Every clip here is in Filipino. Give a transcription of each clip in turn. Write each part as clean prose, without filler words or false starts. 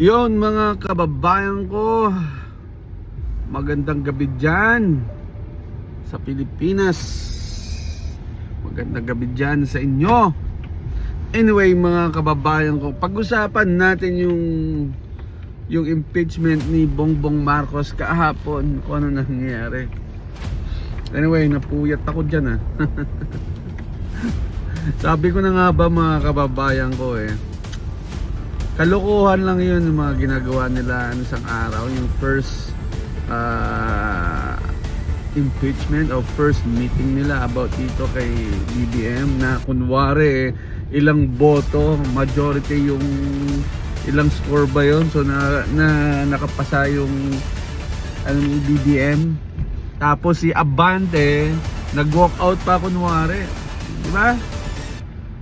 Yon mga kababayan ko, magandang gabi dyan sa Pilipinas. Magandang gabi dyan sa inyo. Anyway mga kababayan ko, pag-usapan natin yung impeachment ni Bongbong Marcos kahapon, kung ano nangyayari. Anyway, napuyat ako dyan Sabi ko na nga ba mga kababayan ko kalokohan lang yun yung mga ginagawa nila isang araw. Yung first impeachment o first meeting nila about dito kay BBM na kunwari ilang boto, majority yung ilang score ba yun, so nakapasa yung BBM. Tapos si Abante nag-walk out pa kunwari, di ba?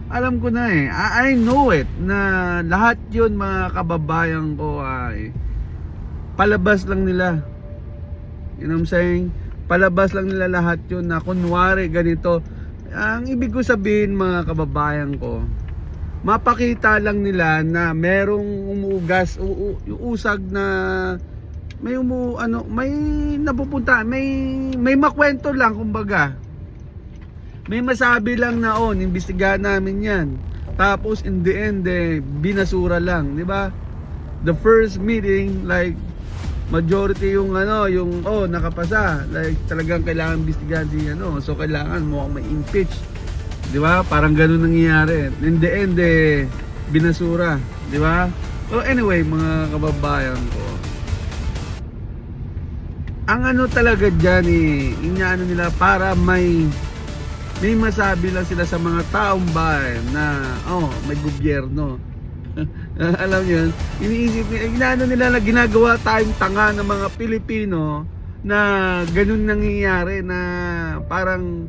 Alam ko na I know it na lahat yun mga kababayan ko ay palabas lang nila. You know what I'm saying? Palabas lang nila lahat yun na kunwari ganito. Ang ibig ko sabihin mga kababayan ko, mapakita lang nila na merong umuugas, usag na may may napupunta, may makwento lang kumbaga. May masabi lang na imbestigahan namin yan. Tapos in the end binasura lang, di ba? The first meeting like majority yung nakapasa, like talagang kailangan imbestigahan si so kailangan mo may impeach. Di ba? Parang ganoon nangyayari. In the end binasura, di ba? So anyway, mga kababayan ko, ang talaga diyan inaano nila para may masabi lang sila sa mga taong bayan na may gobyerno. Alam niyo yun, iniisip nila na ginagawa tayong tanga ng mga Pilipino na ganun nangyayari, na parang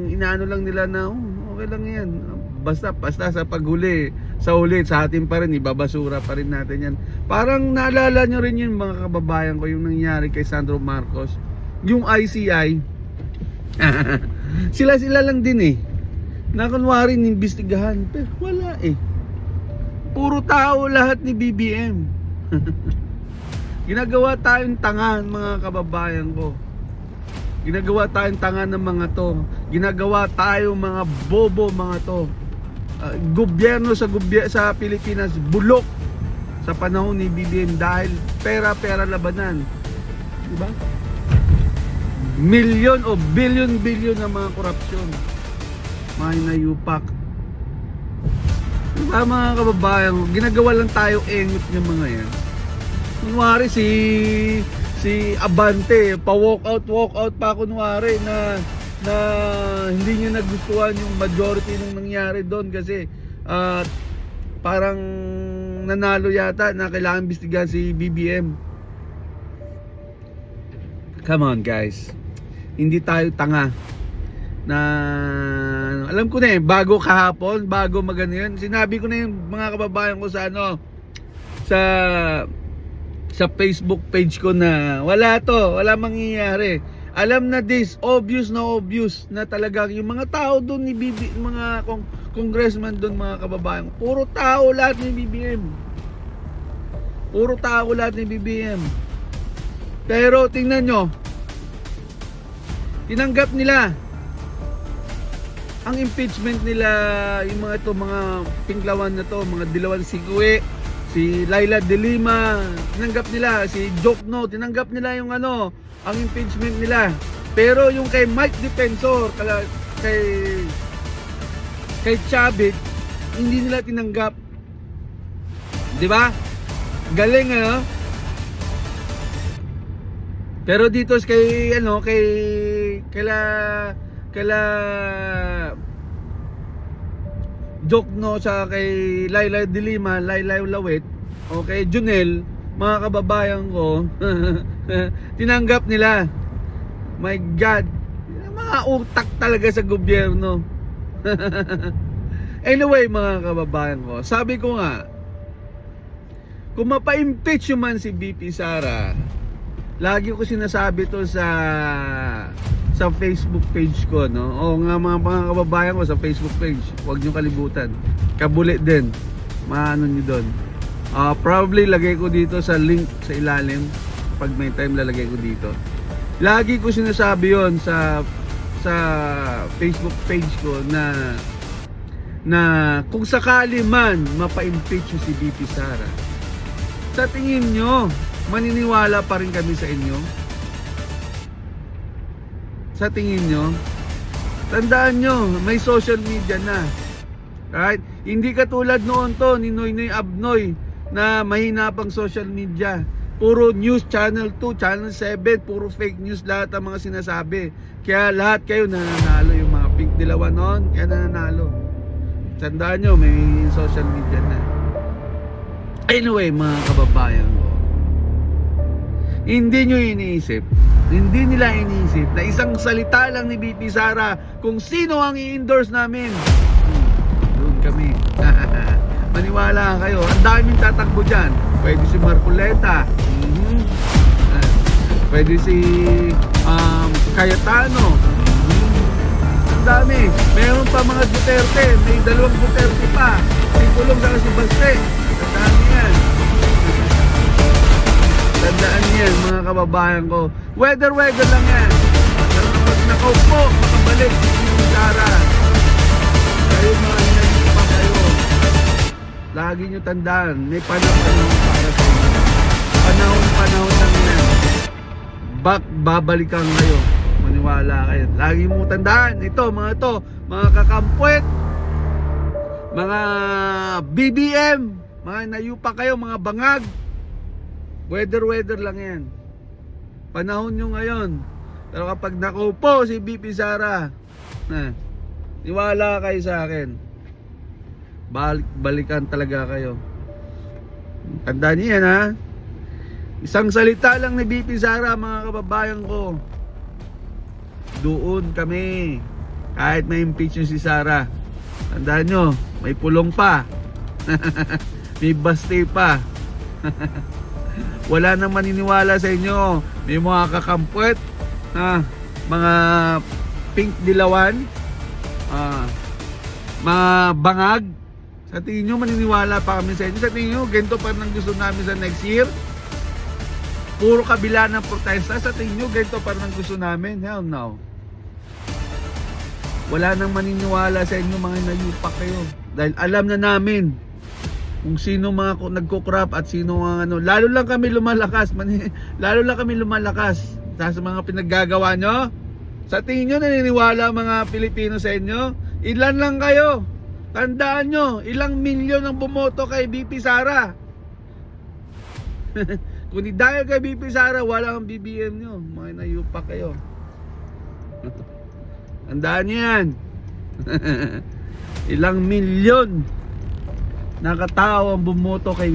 inaano lang nila na okay lang yan, basta sa paghuli, sa ulit sa atin pa rin, ibabasura pa rin natin yan. Parang naalala nyo rin yun mga kababayan ko, yung nangyari kay Sandro Marcos, yung ICI. Sila lang din na kunwari inimbestigahan, pero wala puro tao lahat ni BBM. Ginagawa tayong tanga mga kababayan ko. Ginagawa tayong tanga ng mga to. Ginagawa tayong mga bobo mga to. Gobyerno sa Pilipinas bulok sa panahon ni BBM dahil pera labanan. Diba? Milyon o bilyon na mga korupsyon, mga inayupak. Diba mga kababayan, ginagawa lang tayo engot ng mga yan. Kunwari si Abante pa walk out pa kunwari na hindi niya nagustuhan yung majority nung nangyari doon kasi parang nanalo yata na kailangan imbestigahan si BBM. Come on guys, hindi tayo tanga na alam ko na bago kahapon, bago magano yun, sinabi ko na yung mga kababayan ko sa Facebook page ko na wala mangyayari. Alam na obvious na talagang yung mga tao doon ni mga congressman doon mga kababayan, puro tao lahat ni BBM. Pero tingnan nyo, tinanggap nila ang impeachment nila, yung mga pinglawan na to, mga Dilawan Sigwe, si Laila de Lima, tinanggap nila, si Jokno, tinanggap nila yung ang impeachment nila. Pero yung kay Mike Defensor, kay Chavit, hindi nila tinanggap. Di ba? Galing Pero dito kay kaila Jokno sa kay Laila de Lima, Laila Lawet, okay, Junel, mga kababayan ko, tinanggap nila. My God, mga utak talaga sa gobyerno. Anyway mga kababayan ko, sabi ko nga, kung mapa-impeach man si BP Sara, lagi ko sinasabi to sa Facebook page ko, o nga mga kababayan ko sa Facebook page, huwag nyo kalibutan, kabulit din, maano nyo doon. Probably lagay ko dito sa link sa ilalim. Pag may time lalagay ko dito. Lagi ko sinasabi yon sa Facebook page ko na kung sakali man mapa-impeach si BP Sara, sa tingin nyo maniniwala pa rin kami sa inyo? Sa tingin nyo? Tandaan nyo, may social media na. Right? Hindi katulad noon to ni Noynoy Abnoy na mahina pang social media. Puro news, channel 2, channel 7, puro fake news lahat ang mga sinasabi. Kaya lahat kayo nananalo, yung mga pink dilawan noon, kaya nananalo. Tandaan nyo, may social media na. Anyway, mga kababayan ko, hindi nyo iniisip, hindi nila iniisip na isang salita lang ni BP Sara kung sino ang i-endorse namin. Doon kami. Maniwala kayo, ang daming tatakbo dyan. Pwede si Marcoleta, pwede si Cayetano, ang dami. Meron pa mga Duterte, may dalawang Duterte pa, si Kulong saka si Baste. Tandaan yan. Tandaan yan mga kababayan ko. Weather lang yan. Pero kapag nakaupo, makabalik si Sara. Kayo mga hinagin pa kayo. Lagi nyo tandaan, may panahon para sa inyo. Panahon lang yan. Babalikan kayo. Maniwala kayo. Lagi mo tandaan, mga kakampwet, mga BBM, mga nayupa kayo, mga bangag. Weather lang yan. Panahon nyo ngayon. Pero kapag nakaupo si BP Sara, niwala kayo sa akin. Balikan talaga kayo. Tandaan niyo yan, ha. Isang salita lang ni BP Sara, mga kababayan ko. Doon kami. Kahit may impeach si Sara. Tandaan nyo, may pulong pa. May baste pa. Wala nang maniniwala sa inyo. May mga kakampwet, mga pink dilawan, mga bangag. Sa tingin nyo maniniwala pa kami sa inyo? Sa tingin nyo ganito pa rin ang gusto namin sa next year? Puro kabila ng protesta. Sa tingin nyo ganito pa rin ang gusto namin? Hell no. Wala nang maniniwala sa inyo, mga nayupak kayo. Dahil alam na namin kung sino mga nagko-crop at sino mga lalo lang kami lumalakas sa mga pinaggagawa nyo. Sa tingin nyo naniniwala mga Pilipino sa inyo? Ilan lang kayo? Tandaan nyo, ilang milyon ang bumoto kay BP Sara. Kung di dahil kay BP Sara, wala kang BBM nyo. Mga nayupak kayo. Tandaan nyo yan. Ilang milyon na katao ang bumoto kay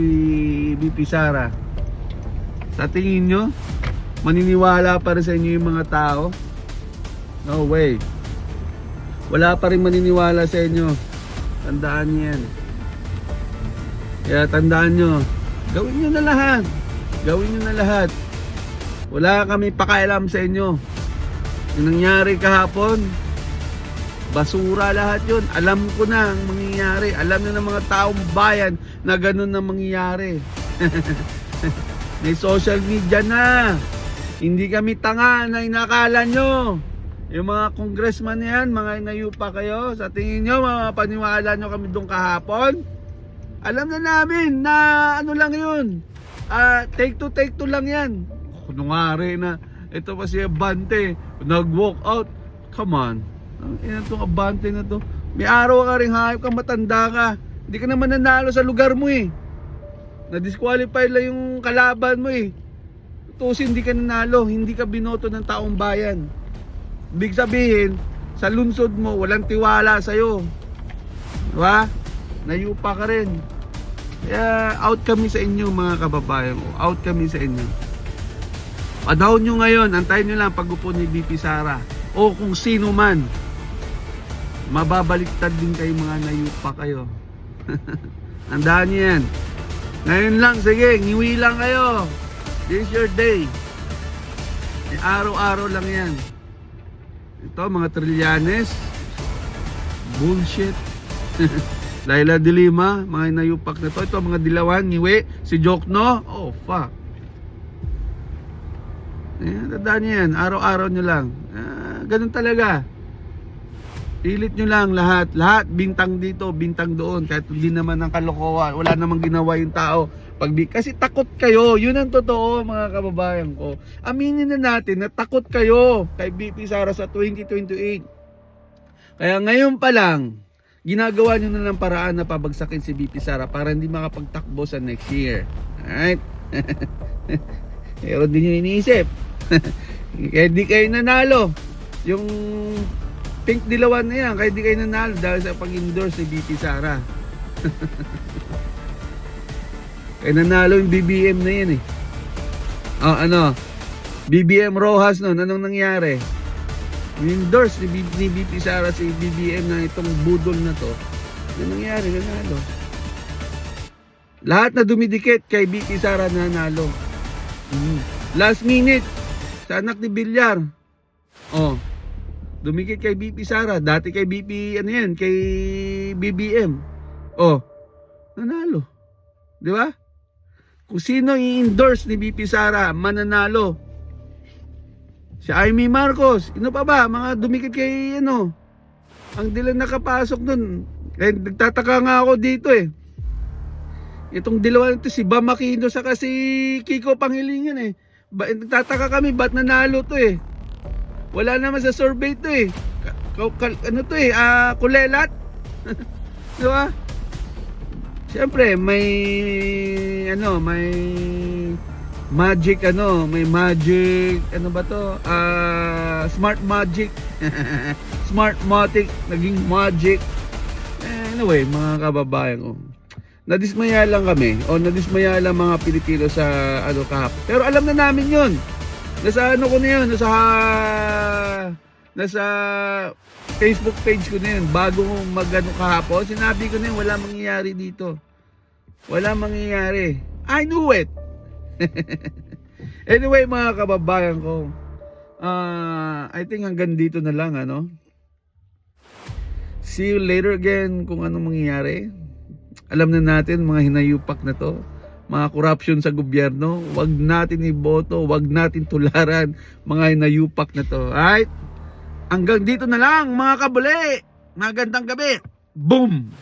BP Sara. Sa tingin nyo, maniniwala pa rin sa inyo yung mga tao? No way. Wala pa rin maniniwala sa inyo. Tandaan nyo yan. Kaya tandaan nyo, gawin nyo na lahat. Gawin nyo na lahat. Wala kami pakialam sa inyo. Yung nangyari kahapon, basura lahat yun. Alam ko na ang mangyayari. Alam na ng mga taong bayan na ganun na mangyayari. May social media na. Hindi kami tanga na inakala nyo. Yung mga congressman na yan, mga inayupa kayo, sa tingin nyo, paniwala nyo kami doon kahapon? Alam na namin na ano lang yun. Take two lang yan. Kunwari na, ito pa si Abante, nag-walk out. Come on. Yan itong Abante na to. May araw ka rin, hayop ka, matanda ka. Hindi ka naman nanalo sa lugar mo eh. Na-disqualify lang yung kalaban mo eh. Tutusin, hindi ka nanalo, hindi ka binoto ng taong bayan. Ibig sabihin, sa lungsod mo, walang tiwala sa'yo. Diba? Nayupa ka rin. Kaya out kami sa inyo, mga kababayan ko. Out kami sa inyo. Panahon nyo ngayon, antayin nyo lang pag-upo ni BP Sara. O kung sino man. Mababaliktad din kayo, mga nayupa kayo. Tandaan nyo yan. Ngayon lang, sige, ngiwi lang kayo. This is your day. Araw-araw lang yan. Ito, mga Trillanes. Bullshit. Laila de Lima, mga inayupak na to. Ito, mga Dilawan, Ngiwe, si Jokno. Oh, fuck. Tandaan niyo yan. Araw-araw nyo lang. Ganun talaga. Pilit nyo lang lahat. Lahat, bintang dito, bintang doon. Kahit hindi naman ang kalokohan. Wala namang ginawa yung tao. Kasi takot kayo. Yun ang totoo, mga kababayan ko. Aminin na natin na takot kayo kay BP Sara sa 2028. Kaya ngayon pa lang, ginagawa nyo na ng paraan na pabagsakin si BP Sara para hindi makapagtakbo sa next year. Alright? Pero di nyo iniisip. Kaya di kayo nanalo. Yung pink dilawan na yan, kaya di kayo nanalo dahil sa pag-endorse ni BP Sara. Kaya nanalo yung BBM na yan eh. BBM Rojas nun, anong nangyari? Endorse ni BP Sara si BBM na itong budol na to. Ano nangyari? Nanalo. Lahat na dumidikit kay BP Sara nanalo. Last minute sa anak ni Villar. Dumikit kay BP Sara. Dati kay BP, kay BBM. Nanalo. Di ba? Kung sino i-endorse ni BP Sara, mananalo. Si Amy Marcos, pa ba? Mga dumikit kay ang dilan nakapasok dun. Eh, nagtataka nga ako dito eh. Itong dilawan ito, si Bam Aquino saka si Kiko Pangilinan eh. Nagtataka kami, ba't nanalo to eh? Wala naman sa survey to eh. Kulelat. Di ba? Siyempre, may magic may magic smart magic smart matic naging magic. Anyway, mga kababayan ko, nadismaya lang kami nadismaya lang mga Pilipino sa kahapon, pero alam na namin yun. Nasa nasa Facebook page ko na yun bago kahapon. Sinabi ko na yun, wala mangyayari dito, wala mangyayari. I knew it. Anyway, mga kababayan ko, I think hanggang dito na lang See you later again kung anong mangyayari. Alam na natin mga hinayupak na to, mga corruption sa gobyerno, wag natin iboto, wag natin tularan mga hinayupak na to. Alright? Hanggang dito na lang mga kabuli. Magandang gabi. Boom!